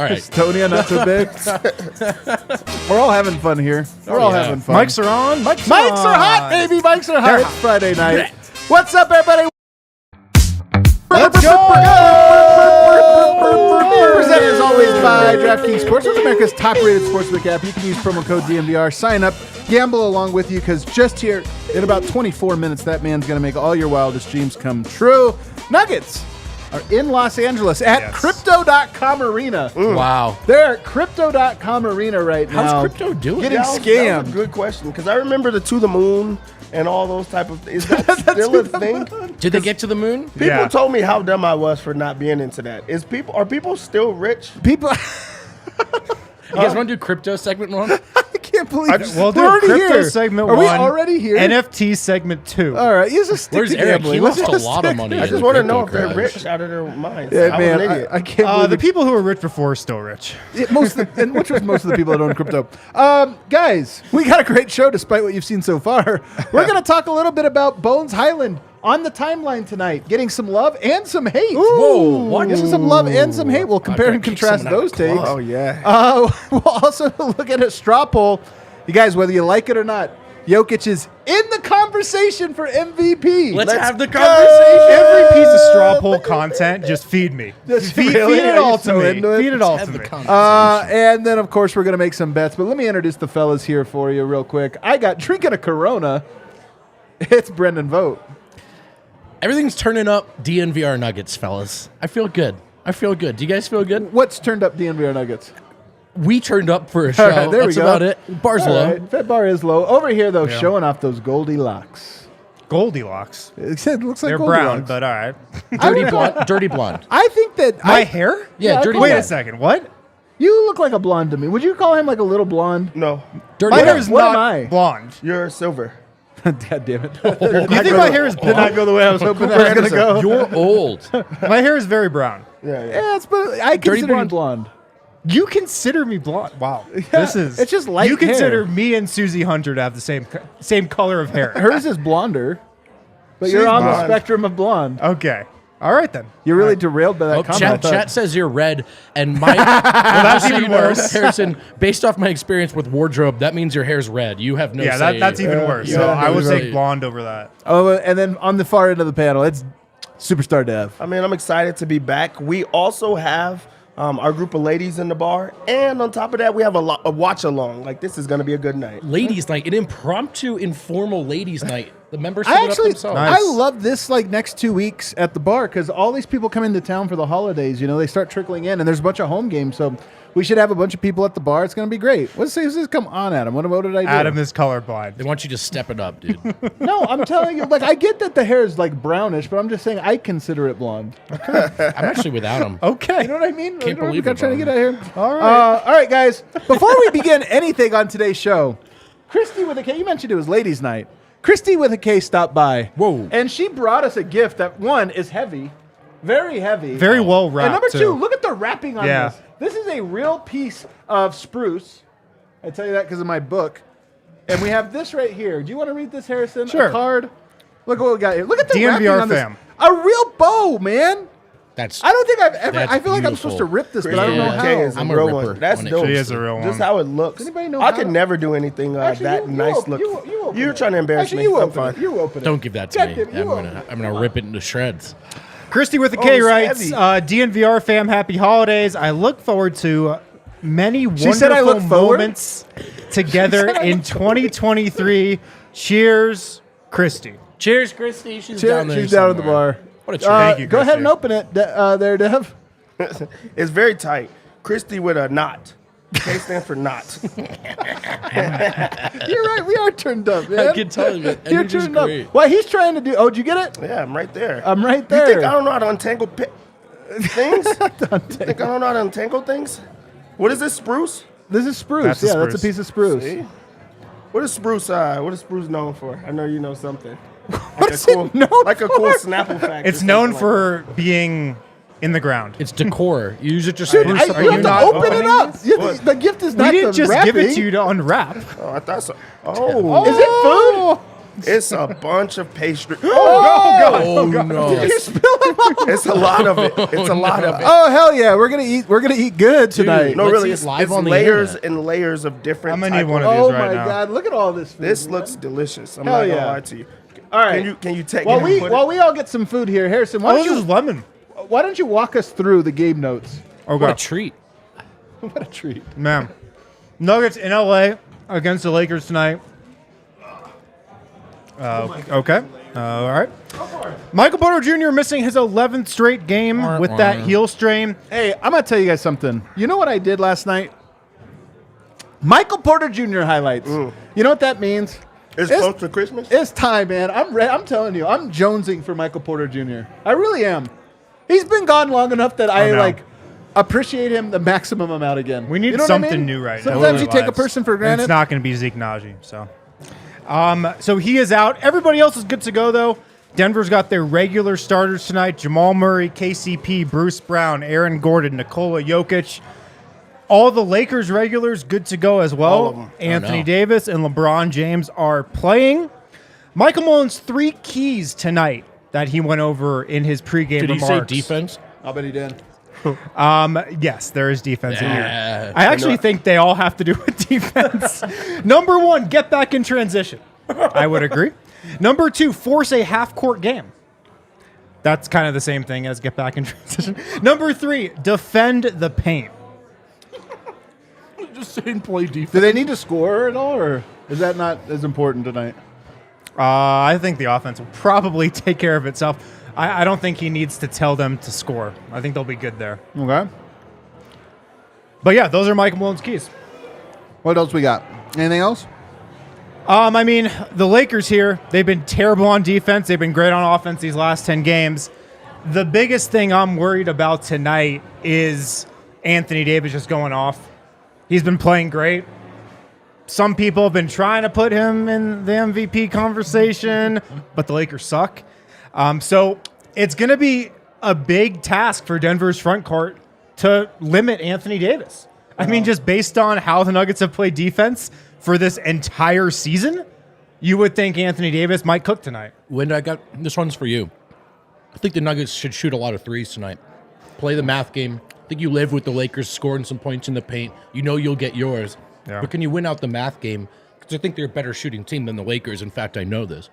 All right. Estonia, not so big. We're all having fun here. We're all having fun. Mics are on. Mics are hot, baby. Mics are hot. It's Friday night. What's up, everybody? Let's go! Presented as always by DraftKings Sportsbook, America's top-rated sportsbook app. You can use promo code DNVR. Sign up, gamble along with you, because just here in about 24 minutes, that man's going to make all your wildest dreams come true. Nuggets are in Los Angeles at Crypto.com Arena. Wow. They're at Crypto.com Arena right now. How's crypto doing? Getting That scammed. was a good question, because I remember the To the Moon and all those type of. Is that still a thing? Did they get to the moon? People told me how dumb I was for not being into that. Are people still rich? People. You guys want to do crypto segment one? I can't believe it. We'll do We're already crypto here. segment Are 1. we already here? NFT segment 2. All right, you just stick Where's to Eric? gambling. He Let's lost a just lot stick of money. I in just the want to crypto know if they're crash. rich out of their minds. Yeah, I'm man, an idiot. I can't believe The it. people who are rich before are still rich. And which was most of the people that own crypto. Guys, we got a great show despite what you've seen so far. We're going to talk a little bit about Bones Highland on the timeline tonight, getting some love and some hate. Whoa, what? Getting some love and some hate. We'll compare gotta and kick contrast someone out those of the takes. club. Oh, yeah. We'll also look at a straw poll. You guys, whether you like it or not, Jokic is in the conversation for MVP. Let's have the go! conversation. Every piece of straw poll content, just feed me. Just Feed really? it Are you all so to me. into it? Feed it all Have to the me. conversation. And then, of course, we're going to make some bets. But let me introduce the fellas here for you real quick. I got drinking a Corona. It's Brendan Vogt. Everything's turning up DNVR Nuggets, fellas. I feel good. Do you guys feel good? What's turned up DNVR Nuggets? We turned up for a show. All right, there That's we go. about it. Bar's All low. right, Fed bar is low. Over here, though, showing off those Goldilocks. Goldilocks. It looks like They're Goldilocks. brown, but all right. Dirty blonde. Dirty blonde. I think that My hair? Yeah, dirty Wait blonde. a second. What? You look like a blonde to me. Would you call him like a little blonde? No, Dirty My hair blonde. is What am not I? blonde. you're silver. God damn it. You think my hair is Did not blonde? go the way I was hoping that was going to go. You're old. My hair is very brown. Yeah. Yeah, but I consider you blonde. blonde. You consider me blonde? Wow. This is. it's just light You consider hair. me and Susie Hunter to have the same color of hair. Hers is blonder, but you're She's on the blonde. spectrum of blonde. Okay. All right then. You're really derailed by that Oh, comment. I thought. chat says you're red, and my that's just so even you know, worse. Harrison, based off my experience with wardrobe, that means your hair's red. You have no Yeah, say. that's even worse. yeah, So I would really- say blonde over that. Oh, and then on the far end of the panel, it's Superstar Dev. I mean, I'm excited to be back. We also have our group of ladies in the bar, and on top of that, we have a watch along. Like, this is going to be a good night. ladies' night, an impromptu, informal ladies' night. The members set I it actually, up themselves. Nice. I love this like next 2 weeks at the bar because all these people come into town for the holidays. You know, they start trickling in, and there's a bunch of home games. So we should have a bunch of people at the bar. It's going to be great. What's this? Come on, Adam. What did I do? Adam is colorblind. They want you to step it up, dude. No, I'm telling you. Like, I get that the hair is like brownish, but I'm just saying I consider it blonde. I'm actually without them. Okay. You know what I mean? Can't believe I'm it, trying to Bones. get out of here. All right. All right, guys. Before we begin anything on today's show, Christy with a K. You mentioned it was ladies' night. Christy with a K stopped by. Whoa. And she brought us a gift that, one, is heavy. Very heavy. Very well wrapped. And number two, too. look at the wrapping on Yeah. this. This is a real piece of spruce. I tell you that because of my book. And we have this right here. Do you want to read this, Harrison? Sure. A card. Look what we got here. Look at the DNVR wrapping on fam. this. A real bow, man. That's I don't think I've ever. That's I feel like I'm beautiful. supposed to rip this, but I don't know Yeah. how. Okay, is I'm a a real ripper one. That's when it dope. She is a real one. Just how it looks. Does anybody know I how could to- never do anything Actually, that you nice open- look. you open You're it. trying to embarrass Actually, me. you I'm open fine. it. You open it. Don't give that to God me. damn, you open it. I'm gonna rip it into shreds. Christy with a Oh, K it's writes, heavy. DNVR fam, happy holidays. I look forward to many said I wonderful look forward? moments together in 2023. Cheers, Christy. Cheers, Christy. She's Cheer- down there. She's down at the somewhere. bar. What a treat. Thank you, Go ahead Christy. and open it there, Dev. It's very tight. Christy with a knot. K stands for knot. You're right. We are turned up, man. I can tell you, man. You're Energy's turned up. great. What he's trying to do. Oh, did you get it? Yeah, I'm right there. I'm right You there. think I don't know how to untangle things? You think I don't know how to untangle things? What is this, spruce? This is spruce. That's a Yeah, that's a spruce. piece of spruce. See? What is spruce known for? I know you know something. What is it known like a for? cool Snapple fact. It's known for being in the ground. It's decor. You use it to Dude, spruce you up Are your have you to not open it opening up. this? You- What? the gift is We not didn't the just wrapping. give it to you to unwrap. Oh, I thought so. Oh, Is it food? It's a bunch of pastry. Oh, no. You're spilling It's a lot of it. It's a lot of it. Oh hell yeah, we're gonna eat good tonight. No, Let's really, eat it's live on the layers internet. and layers of different. I'm gonna need type one of- of these Oh right my now. god, look at all this food. This man. looks delicious. I'm Hell not gonna yeah. lie to you. All right. Can you take while it? we and put while it? we all get some food here, Harrison, Oh, this is lemon. why don't you walk us through the game notes? Okay. What a treat. What a treat. Man. Nuggets in LA against the Lakers tonight. Okay. All right. Michael Porter Jr. missing his 11th straight game with that heel strain. Hey, I'm gonna tell you guys something. You know what I did last night? Michael Porter Jr. highlights. You know what that means? It's close to Christmas. It's time, man. I'm telling you, I'm jonesing for Michael Porter Jr. I really am. He's been gone long enough that I no. appreciate him the maximum amount again. We need You know what I something mean? new right now. Sometimes you take a Lives. person for And granted. it's not going to be Zeke Naji. So he is out. Everybody else is good to go, though. Denver's got their regular starters tonight. Jamal Murray, KCP, Bruce Brown, Aaron Gordon, Nikola Jokic. All the Lakers regulars good to go as well. All of them. Anthony Davis and LeBron James are playing. Michael Mullins, 3 keys tonight that he went over in his pregame Did he say remarks. defense? I'll bet he did. Yes, there is defense in here. Yeah. I actually think they all have to do with defense. Number 1, get back in transition. I would agree. Number 2, force a half-court game. That's kind of the same thing as get back in transition. Number 3, defend the paint. Just saying play defense. Do they need to score at all, or is that not as important tonight? I think the offense will probably take care of itself. I don't think he needs to tell them to score. I think they'll be good there. Okay. But yeah, those are Michael Mullins' keys. What else we got? Anything else? I mean, the Lakers here, they've been terrible on defense. They've been great on offense these last 10 games. The biggest thing I'm worried about tonight is Anthony Davis just going off. He's been playing great. Some people have been trying to put him in the MVP conversation, but the Lakers suck. So it's going to be a big task for Denver's front court to limit Anthony Davis. I mean, just based on how the Nuggets have played defense for this entire season, you would think Anthony Davis might cook tonight. Linda, I got this one's for you. I think the Nuggets should shoot a lot of threes tonight. Play the math game. I think you live with the Lakers scoring some points in the paint. You know you'll get yours. Yeah. But can you win out the math game? Because I think they're a better shooting team than the Lakers. In fact, I know this.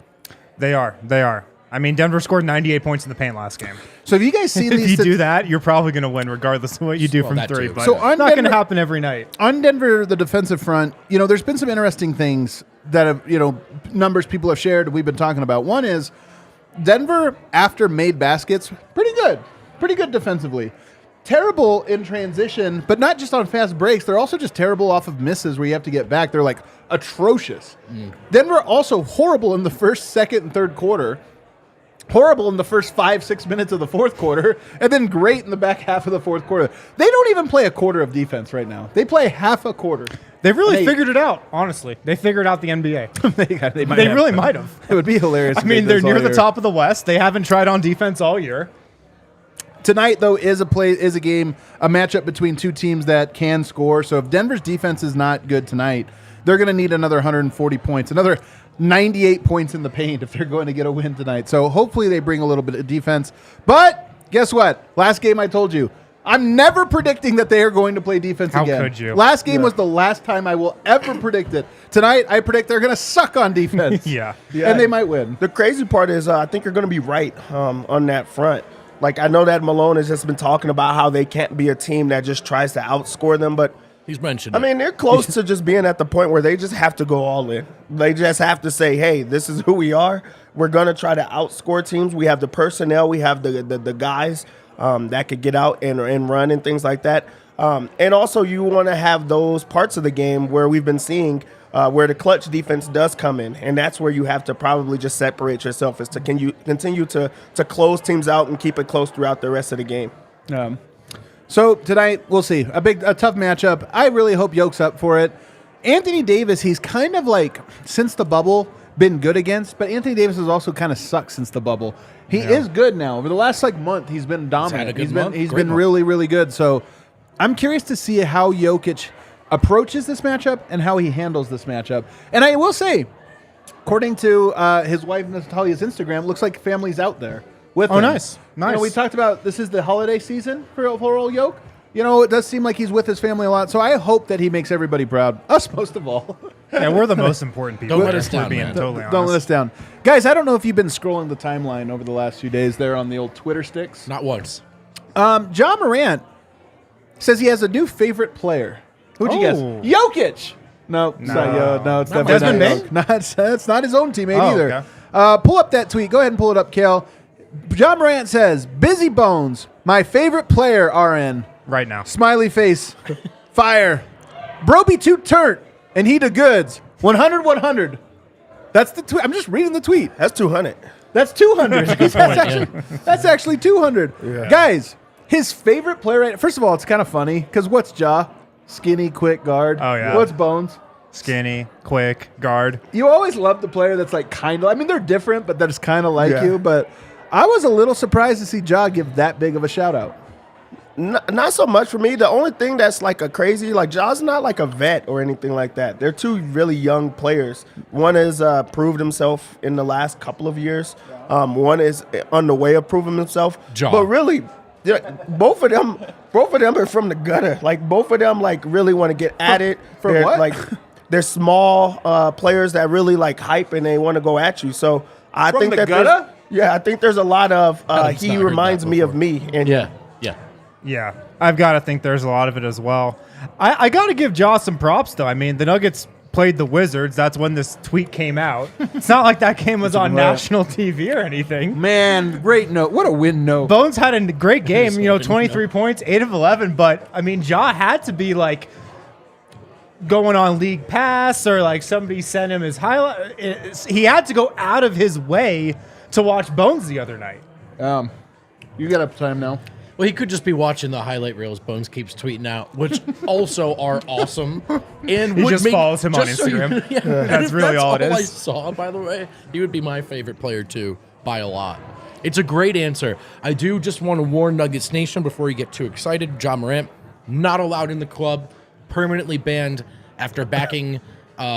They are. I mean, Denver scored 98 points in the paint last game. So have you guys seen If these? you do that, you're probably going to win regardless of what you do Well, from that 3. too. But So it's on not going to Denver- happen every night. On Denver, the defensive front, there's been some interesting things that have, numbers people have shared we've been talking about. One is Denver, after made baskets, pretty good defensively. Terrible in transition, but not just on fast breaks. They're also just terrible off of misses where you have to get back. They're like atrocious. Denver also horrible in the first, second, and third quarter. Horrible in the first 5-6 minutes of the fourth quarter, and then great in the back half of the fourth quarter. They don't even play a quarter of defense right now. They play half a quarter. They've really Hey. figured it out, honestly. They figured out the NBA. they They really might have. It would be hilarious. I mean, they're near the top of the West. They haven't tried on defense all year. Tonight, though, is a matchup between two teams that can score. So if Denver's defense is not good tonight, they're going to need another 140 points, another 98 points in the paint if they're going to get a win tonight. So hopefully they bring a little bit of defense. But guess what? Last game I told you, I'm never predicting that they are going to play defense How again. could you? Last game was the last time I will ever predict it. Tonight, I predict they're going to suck on defense. Yeah. And they might win. The crazy part is I think you're going to be right on that front. Like, I know that Malone has just been talking about how they can't be a team that just tries to outscore them, but He's mentioned I mean, they're close to just being at the point where they just have to go all in. They just have to say, hey, this is who we are. We're going to try to outscore teams. We have the personnel. We have the guys that could get out and run and things like that. And also you want to have those parts of the game where we've been seeing where the clutch defense does come in. And that's where you have to probably just separate yourself as to can you continue to close teams out and keep it close throughout the rest of the game. So tonight, we'll see. A tough matchup. I really hope Yoke's up for it. Anthony Davis, he's kind of like, since the bubble, been good against, but Anthony Davis has also kind of sucked since the bubble. He is good now. Over the last month, he's been dominant. He's had a good month. He's Great been month. really, really good. So I'm curious to see how Jokic approaches this matchup and how he handles this matchup. And I will say, according to his wife Natalia's Instagram, looks like family's out there, with Oh, him. nice. Nice. We talked about this is the holiday season for old Yoke. It does seem like he's with his family a lot, so I hope that he makes everybody proud. Us most of all. Yeah, we're the most important people. Don't let here, us if we're down, being man. totally honest. Don't let us down. Guys, I don't know if you've been scrolling the timeline over the last few days there on the old Twitter sticks. Not once. Ja Morant says he has a new favorite player. Who'd you guess? Oh. Jokic. No, it's definitely Desmond not Bane? Jokic. It's not his own teammate Oh, either. okay. Pull up that tweet. Go ahead and pull it up, Kale. Ja Morant says, "Busy Bones, my favorite player, RN." Right now. Smiley face. Fire. Bro be too turnt, and he the goods. 100. That's the tweet. I'm just reading the tweet. That's 200. That's 200. That's actually 200. Yeah. Guys, his favorite player right. First of all, it's kind of funny because what's Ja? Skinny, quick guard. Oh, yeah. What's Bones? Skinny, quick, guard. You always love the player that's like kind of. I mean, they're different, but that's kind of like Yeah. you. But I was a little surprised to see Ja give that big of a shout out. Not so much for me. The only thing that's like a crazy, like Ja's not like a vet or anything like that. They're two really young players. One has proved himself in the last couple of years. One is on the way of proving himself. Ja. But really, both of them are from the gutter. Like both of them, like really want to get at it. From They're, what? Like they're small players that really like hype and they want to go at you. So I From think the that gutter? I think there's a lot of Adam's he not heard reminds that me of before. me. And Yeah. Yeah, I've got to think there's a lot of it as well. I got to give Ja some props, though. I mean, the Nuggets played the Wizards. That's when this tweet came out. It's not like that game was on national TV or anything. Man, great note. What a win note. Bones had a great game, Just opened, 23 points, 8 of 11. But, I mean, Ja had to be, like, going on League Pass or, like, somebody sent him his highlight. He had to go out of his way to watch Bones the other night. You got up time now. Well, he could just be watching the highlight reels Bones keeps tweeting out, which also are awesome. And He would just make- follows him on just so you- Instagram. yeah, That's if really all it I is. saw, by the way, he would be my favorite player too, by a lot. It's a great answer. I do just want to warn Nuggets Nation before you get too excited. Ja Morant, not allowed in the club, permanently banned after backing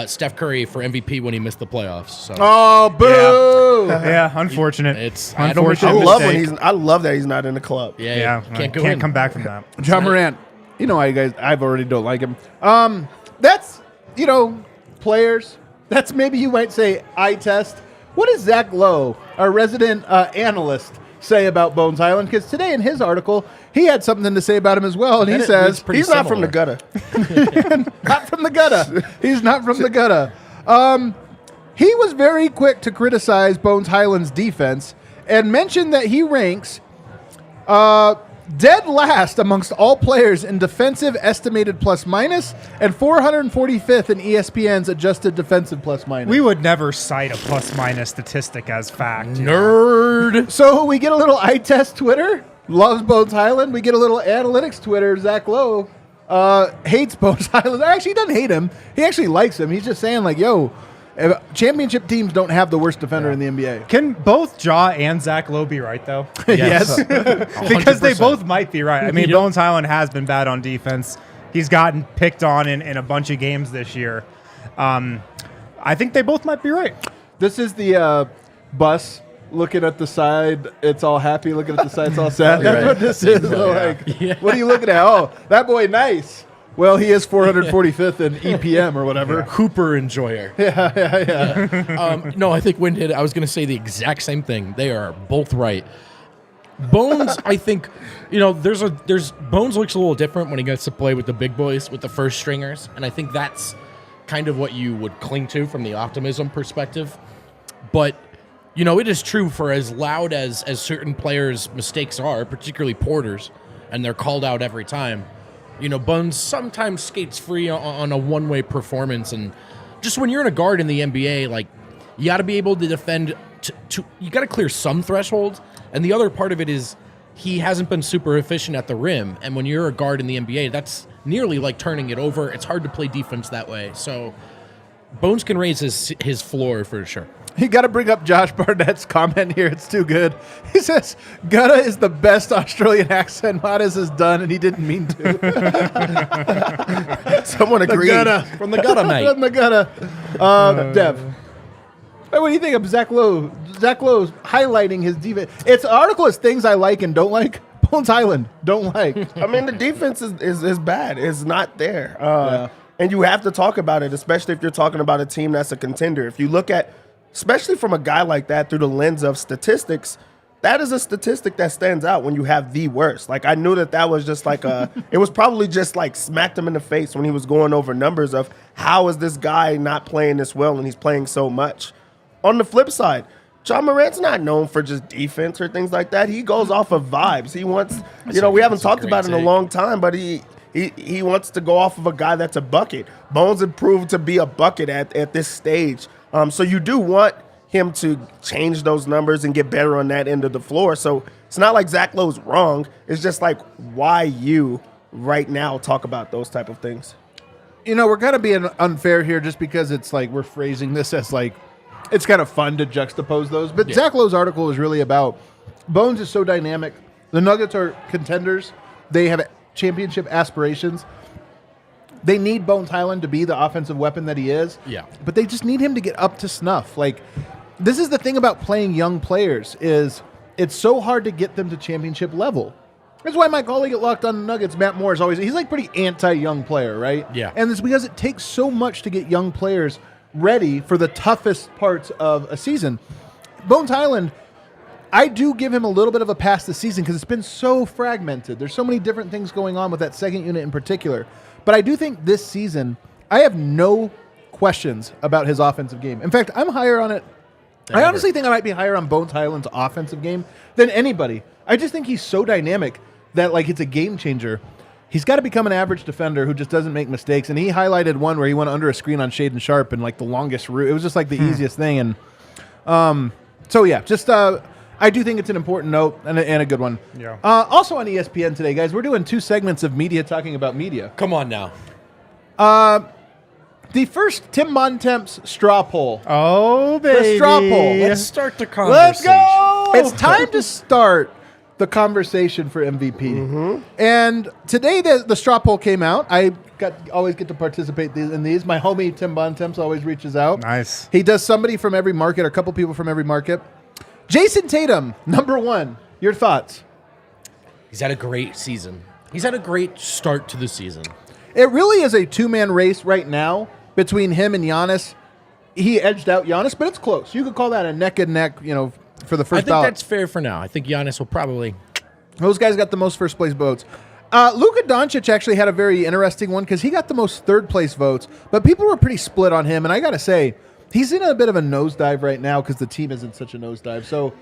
Steph Curry for MVP when he missed the playoffs. So Oh, boo! Yeah, unfortunate. It's- I unfortunate. love I love that he's not in the club. yeah, Can't can't go in. come back from that. Ja Morant, you know how you guys, I've already don't like him. That's, players. That's maybe you might say eye test. What does Zach Lowe, our resident analyst, say about Bones Highland? Because today in his article, he had something to say about him as well. And he That says, reads pretty He's not from the similar. gutter. not from the gutter. He's not from the gutter. He was very quick to criticize Bones Highland's defense and mentioned that he ranks dead last amongst all players in defensive estimated plus minus and 445th in ESPN's adjusted defensive plus minus. We would never cite a plus minus statistic as fact. Nerd. So we get a little eye test Twitter, loves Bones Highland. We get a little analytics Twitter, Zach Lowe hates Bones Highland. Actually, he doesn't hate him. He actually likes him. He's just saying like, yo, championship teams don't have the worst defender in the NBA. Can both Ja and Zach Lowe be right, though? Yes. Because they 100%. both might be right. I mean, Yep. Bones Highland has been bad on defense. He's gotten picked on in a bunch of games this year. I think they both might be right. This is the bus looking at the side. It's all happy. Looking at the side, it's all sad. That's Right. what this is. What are you looking at? Oh, that boy, nice. Well, he is 445th in EPM or whatever. Hooper enjoyer. No, I think Wynn hit it. I was going to say the exact same thing. They are both right. Bones, I think, there's Bones looks a little different when he gets to play with the big boys, with the first stringers, and I think that's kind of what you would cling to from the optimism perspective. But it is true for as loud as certain players' mistakes are, particularly Porter's, and they're called out every time. Bones sometimes skates free on a one-way performance, and just when you're in a guard in the NBA, like you got to be able to defend. You got to clear some thresholds, and the other part of it is he hasn't been super efficient at the rim. And when you're a guard in the NBA, that's nearly like turning it over. It's hard to play defense that way. So Bones can raise his floor for sure. You got to bring up Josh Barnett's comment here. It's too good. He says, "Gutta is the best Australian accent Matas has done, and he didn't mean to." Someone agreed. From the gutter, mate. From the Gutta. Dev, hey, what do you think of Zach Lowe Zach Lowe's highlighting his defense. Its article is things I like and don't like. Bones Highland don't like. I mean, the defense is bad. It's not there. And you have to talk about it, especially if you're talking about a team that's a contender. If you look at, especially from a guy like that through the lens of statistics, that is a statistic that stands out when you have the worst. Like, I knew that was just like it was probably just like smacked him in the face when he was going over numbers of how is this guy not playing this well and he's playing so much. On the flip side, Ja Morant's not known for just defense or things like that. He goes off of vibes. He wants, we haven't talked about it in a long time, but he wants to go off of a guy that's a bucket. Bones had proved to be a bucket at this stage. So you do want him to change those numbers and get better on that end of the floor. So it's not like Zach Lowe's wrong. It's just like, why you right now talk about those type of things? We're kind of being unfair here just because it's like we're phrasing this as like it's kind of fun to juxtapose those. But Zach Lowe's article is really about Bones is so dynamic. The Nuggets are contenders. They have championship aspirations. They need Bones Highland to be the offensive weapon that he is. Yeah. But they just need him to get up to snuff. Like, this is the thing about playing young players is it's so hard to get them to championship level. That's why my colleague at Locked On Nuggets, Matt Moore, is always, he's like pretty anti-young player, right? Yeah. And it's because it takes so much to get young players ready for the toughest parts of a season. Bones Highland, I do give him a little bit of a pass this season because it's been so fragmented. There's so many different things going on with that second unit in particular. But I do think this season, I have no questions about his offensive game. In fact, I'm higher on it. I honestly think I might be higher on Bones Highland's offensive game than anybody. I just think he's so dynamic that, like, it's a game changer. He's got to become an average defender who just doesn't make mistakes. And he highlighted one where he went under a screen on Shaden Sharp and, like, the longest route. It was just, like, the easiest thing. And so, yeah, just I do think it's an important note and a good one. Yeah. Also on ESPN today, guys, we're doing 2 segments of media talking about media. Come on now. The first Tim Bontemps straw poll. Oh, baby. The straw poll. Let's start the conversation. Let's go. It's time to start the conversation for MVP. Mm-hmm. And today the straw poll came out. I always get to participate in these. My homie Tim Bontemps always reaches out. Nice. He does somebody from every market, or a couple people from every market. Jason Tatum, number 1. Your thoughts? He's had a great season. He's had a great start to the season. It really is a 2-man race right now between him and Giannis. He edged out Giannis, but it's close. You could call that a neck and neck, for the first I think ballot. that's fair for now. I think Giannis will probably. Those guys got the most first place votes. Luka Doncic actually had a very interesting one because he got the most third place votes, but people were pretty split on him. And I got to say, he's in a bit of a nosedive right now because the team is in such a nosedive. So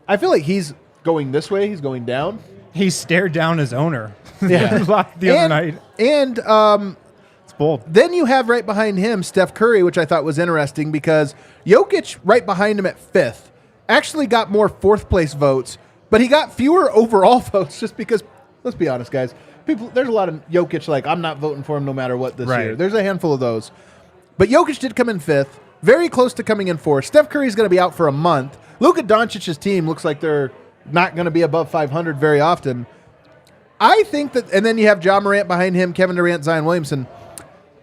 I feel like he's going this way. He's going down. He stared down his owner Yeah. the other night. And It's bold. then you have right behind him Steph Curry, which I thought was interesting because Jokic right behind him at 5th actually got more fourth place votes, but he got fewer overall votes just because, let's be honest, guys, there's a lot of Jokic like, I'm not voting for him no matter what this year. There's a handful of those. But Jokic did come in 5th, very close to coming in 4th. Steph Curry's going to be out for a month. Luka Doncic's team looks like they're not going to be above 500 very often. I think that, and then you have Ja Morant behind him, Kevin Durant, Zion Williamson.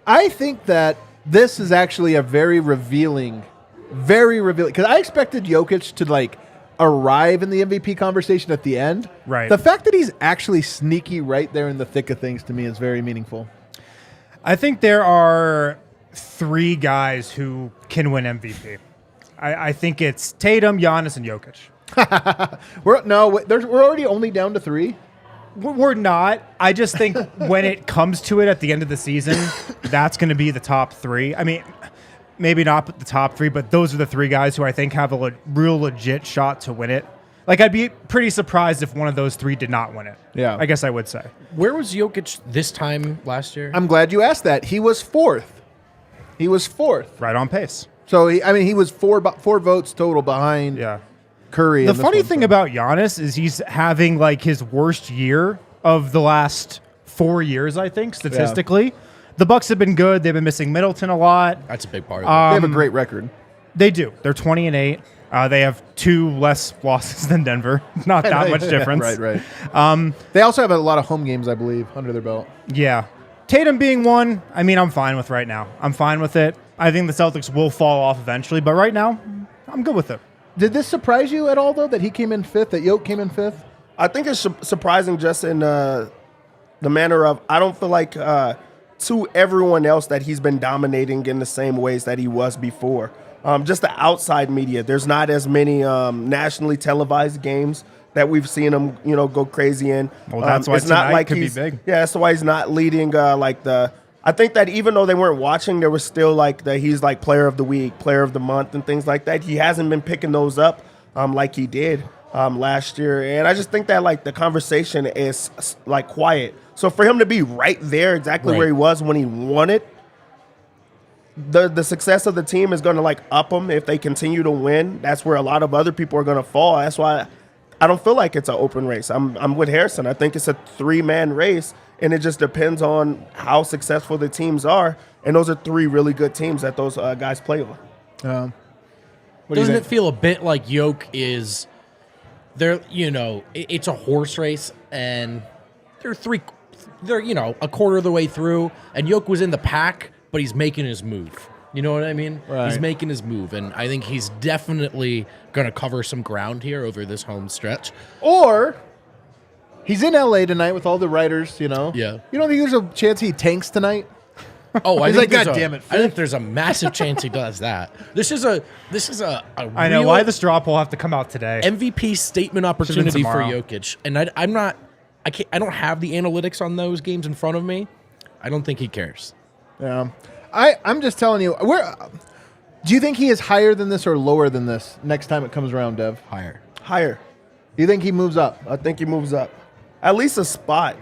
I think that this is actually a very revealing, because I expected Jokic to arrive in the MVP conversation at the end. Right. The fact that he's actually sneaky right there in the thick of things to me is very meaningful. I think there are 3 guys who can win MVP. I think it's Tatum, Giannis, and Jokic. We're already only down to 3. We're not. I just think when it comes to it at the end of the season, that's going to be the top 3. I mean, maybe not the top 3, but those are the 3 guys who I think have a real legit shot to win it. Like, I'd be pretty surprised if one of those 3 did not win it. Yeah. I guess I would say. Where was Jokic this time last year? I'm glad you asked that. He was 4th. Right on pace. So, he was 4 votes total behind Curry. The funny thing about Giannis is he's having his worst year of the last 4 years, I think, statistically. Yeah. The Bucks have been good. They've been missing Middleton a lot. That's a big part of it. They have a great record. They do. They're 20-8. They have 2 less losses than Denver. Not that much difference. Right. They also have a lot of home games, I believe, under their belt. Yeah. Tatum being one, I'm fine with right now. I'm fine with it. I think the Celtics will fall off eventually, but right now, I'm good with it. Did this surprise you at all, though, that he came in fifth, that Jokic came in fifth? I think it's surprising just in the manner of I don't feel like to everyone else that he's been dominating in the same ways that he was before. Just the outside media, there's not as many nationally televised games that we've seen him, go crazy in. Well, that's why it's not tonight like could be he's big. Yeah, that's why he's not leading I think that even though they weren't watching, there was still he's like player of the week, player of the month, and things like that. He hasn't been picking those up like he did last year, and I just think that the conversation is quiet. So for him to be right there, exactly where he was when he won it, the success of the team is going to up him if they continue to win. That's where a lot of other people are going to fall. That's why I don't feel like it's an open race. I'm with Harrison. I think it's a 3-man race, and it just depends on how successful the teams are. And those are 3 really good teams that those guys play on. Doesn't it feel a bit like Jokic is there? It's a horse race, and they're a quarter of the way through, and Jokic was in the pack, but he's making his move. You know what I mean? Right. He's making his move, and I think he's definitely going to cover some ground here over this home stretch. Or he's in L.A. tonight with all the writers, Yeah. You don't think there's a chance he tanks tonight? Oh, I He's think like, there's God damn it, I think there's a massive chance he does that. This is a I know. real Why the straw poll have to come out today? MVP statement opportunity for tomorrow. Jokic, and I don't have the analytics on those games in front of me. I don't think he cares. Yeah. I'm just telling you, do you think he is higher than this or lower than this next time it comes around, Dev? Higher. You think he moves up? I think he moves up. At least a spot.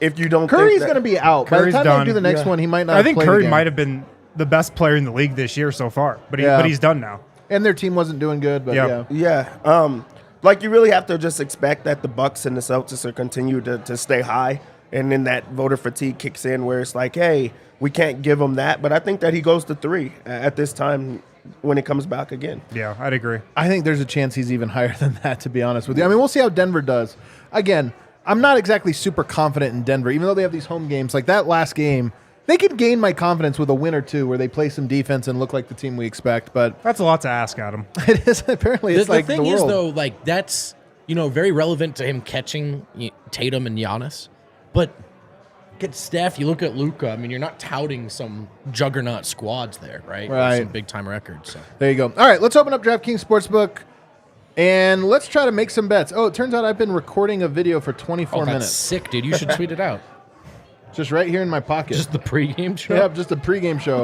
If you don't Curry's think going to be out. By the Curry's time done. they do the next Yeah. one, he might not I think have played Curry again. might have been the best player in the league this year so far, but Yeah. he's done now. And their team wasn't doing good, but Yeah. yeah. Yeah. You really have to just expect that the Bucks and the Celtics are continue to stay high, and then that voter fatigue kicks in where it's like, hey, we can't give him that. But I think that he goes to 3 at this time when it comes back again. Yeah, I'd agree. I think there's a chance he's even higher than that, to be honest with you. I mean, we'll see how Denver does. Again, I'm not exactly super confident in Denver, even though they have these home games. Like that last game, they could gain my confidence with a win or two where they play some defense and look like the team we expect. But That's a lot to ask, Adam. it is apparently it's The like thing the is, world. though, that's very relevant to him catching Tatum and Giannis. But get Steph, you look at Luka. I mean, you're not touting some juggernaut squads there, right? Or Right. some big time records. So. There you go. All right, let's open up DraftKings Sportsbook and let's try to make some bets. Oh, it turns out I've been recording a video for 24 Oh, that's minutes. sick, dude. You should tweet it out. Just right here in my pocket. Just the pregame show. Yep, just a pregame show.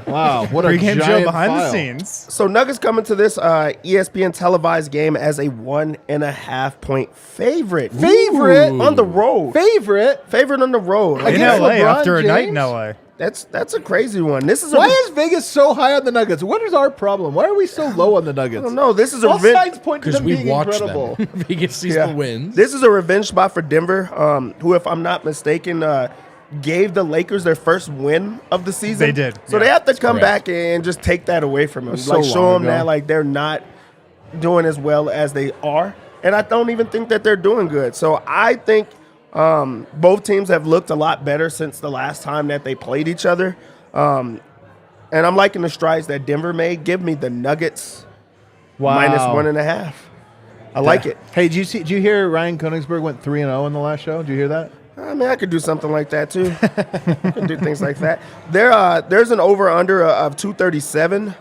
Wow, what a Pre-game giant show behind the file. scenes. So Nuggets coming to this ESPN televised game as a 1.5 point favorite. Favorite? On the road. Favorite? Favorite on the road. Against In LA LeBron after a night in James? LA. That's a crazy one. This is Why is Vegas so high on the Nuggets? What is our problem? Why are we so low on the Nuggets? I don't know. This is a All sides point to Because them we being watch incredible. them. Vegas sees Yeah. the wins. This is a revenge spot for Denver, who, if I'm not mistaken, gave the Lakers their first win of the season. They did, So yeah. they have to come correct. back and just take that away from them. was so Show long them ago. that they're not doing as well as they are. And I don't even think that they're doing good. So I think both teams have looked a lot better since the last time that they played each other. And I'm liking the strides that Denver made. Give me the Nuggets minus 1.5. I like it. Hey, did you hear Ryan Koenigsberg went 3-0 in the last show? Did you hear that? I mean, I could do something like that too. I can do things like that. There's an over/under of 237.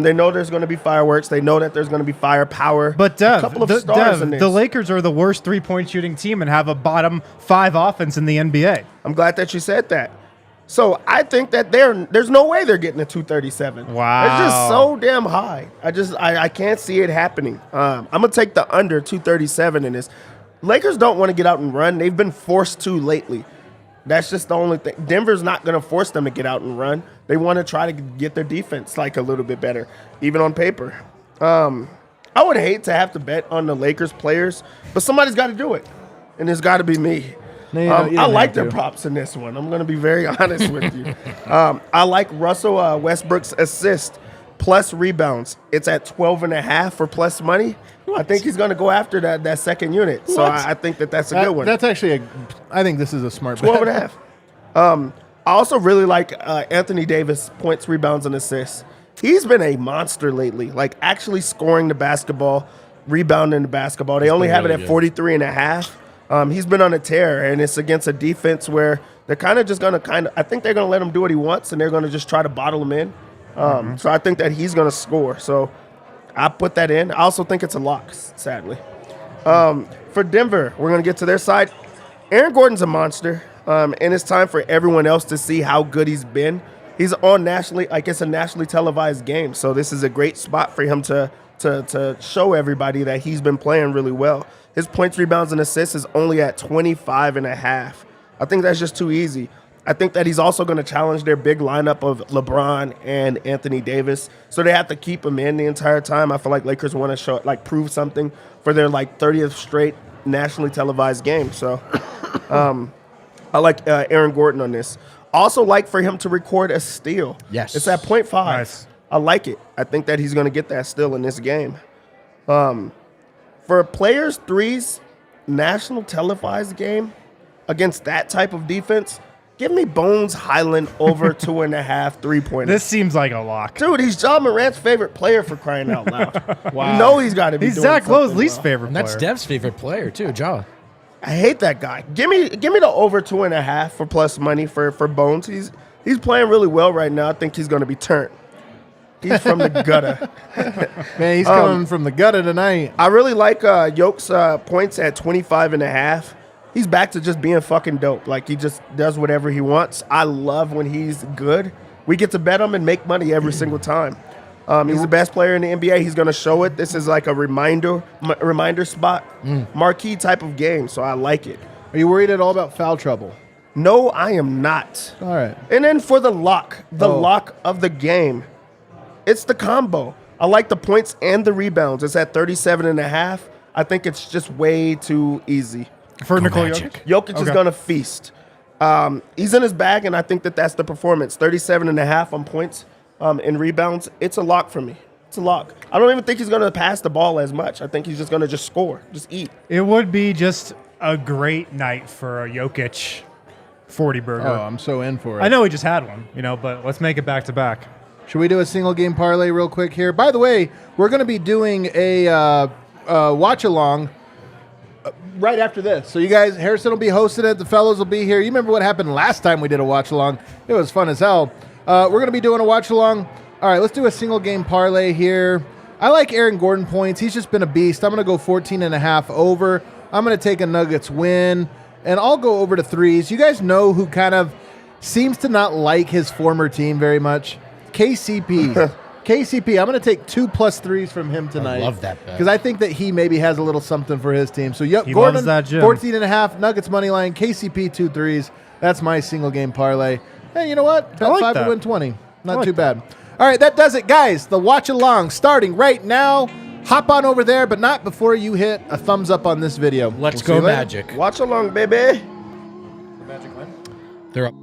They know there's going to be fireworks. They know that there's going to be firepower. But a Dev, couple of stars in this. the Lakers are the worst 3-point shooting team and have a bottom 5 offense in the NBA. I'm glad that you said that. So I think that there's no way they're getting a 237. Wow. It's just so damn high. I can't see it happening. I'm gonna take the under 237 in this. Lakers don't want to get out and run. They've been forced to lately. That's just the only thing. Denver's not going to force them to get out and run. They want to try to get their defense a little bit better, even on paper. I would hate to have to bet on the Lakers players, but somebody's got to do it, and it's got to be me. No, you don't I like have their to. props in this one. I'm going to be very honest with you. I like Russell Westbrook's assist plus rebounds. It's at 12.5 for plus money. I think he's going to go after that second unit. So I think that's a good one. That's actually I think this is a smart bet. 12.5. I also really like Anthony Davis points, rebounds, and assists. He's been a monster lately, like actually scoring the basketball, rebounding the basketball. They only have it really at good. 43.5. He's been on a tear, and it's against a defense where they're kind of just going to I think they're going to let him do what he wants, and they're going to just try to bottle him in. So I think that he's going to score. So I put that in. I also think it's a lock, sadly. For Denver, we're going to get to their side. Aaron Gordon's a monster, and it's time for everyone else to see how good he's been. He's on nationally, like it's a nationally televised game, so this is a great spot for him to show everybody that he's been playing really well. His points, rebounds, and assists is only at 25.5. I think that's just too easy. I think that he's also going to challenge their big lineup of LeBron and Anthony Davis, so they have to keep him in the entire time. I feel like Lakers want to prove something for their 30th straight nationally televised game. So I like Aaron Gordon on this. Also like for him to record a steal. Yes. It's at 0.5. Nice. I like it. I think that he's going to get that steal in this game. For players' threes, national televised game against that type of defense, give me Bones Highland over 2.5 3-pointers. This seems like a lock. Dude, he's Ja Morant's favorite player, for crying out loud. Wow. You know he's got to be He's doing Zach Lowe's something least well. favorite And that's player. Dev's favorite player too, Ja. I hate that guy. Give me the over 2.5 for plus money for Bones. He's playing really well right now. I think he's going to be turned. He's from the gutter. Man, he's coming from the gutter tonight. I really like Yoke's points at 25.5. He's back to just being fucking dope. Like, he just does whatever he wants. I love when he's good. We get to bet him and make money every single time. He's the best player in the NBA. He's going to show it. This is like a reminder spot, marquee type of game, so I like it. Are you worried at all about foul trouble? No, I am not. All right. And then for the lock of the game, it's the combo. I like the points and the rebounds. It's at 37.5. I think it's just way too easy. For Nikola Magic. Jokic? Jokic is going to feast. He's in his bag, and I think that that's the performance. 37.5 on points and rebounds. It's a lock for me. It's a lock. I don't even think he's going to pass the ball as much. I think he's just going to just score, just eat. It would be just a great night for a Jokic 40 burger. Oh, I'm so in for it. I know he just had one, but let's make it back to back. Should we do a single game parlay real quick here? By the way, we're going to be doing a watch along right after this. So you guys, Harrison will be hosting it. The fellows will be here. You remember what happened last time we did a watch along? It was fun as hell. We're going to be doing a watch along. All right, let's do a single game parlay here. I like Aaron Gordon points. He's just been a beast. I'm going to go 14.5 over. I'm going to take a Nuggets win, and I'll go over to threes. You guys know who kind of seems to not like his former team very much? KCP. KCP, I'm going to take 2+ threes from him tonight. love that bet. Because I think that he maybe has a little something for his team. So, He Gordon, loves that gym. 14.5, Nuggets money line, KCP 2 threes. That's my single game parlay. Hey, you know what? Bet like 5 that. to win 20. Not like too bad. All right, that does it, guys. The watch along starting right now. Hop on over there, but not before you hit a thumbs up on this video. Let's We'll see go you later. Magic. Watch along, baby. They're up.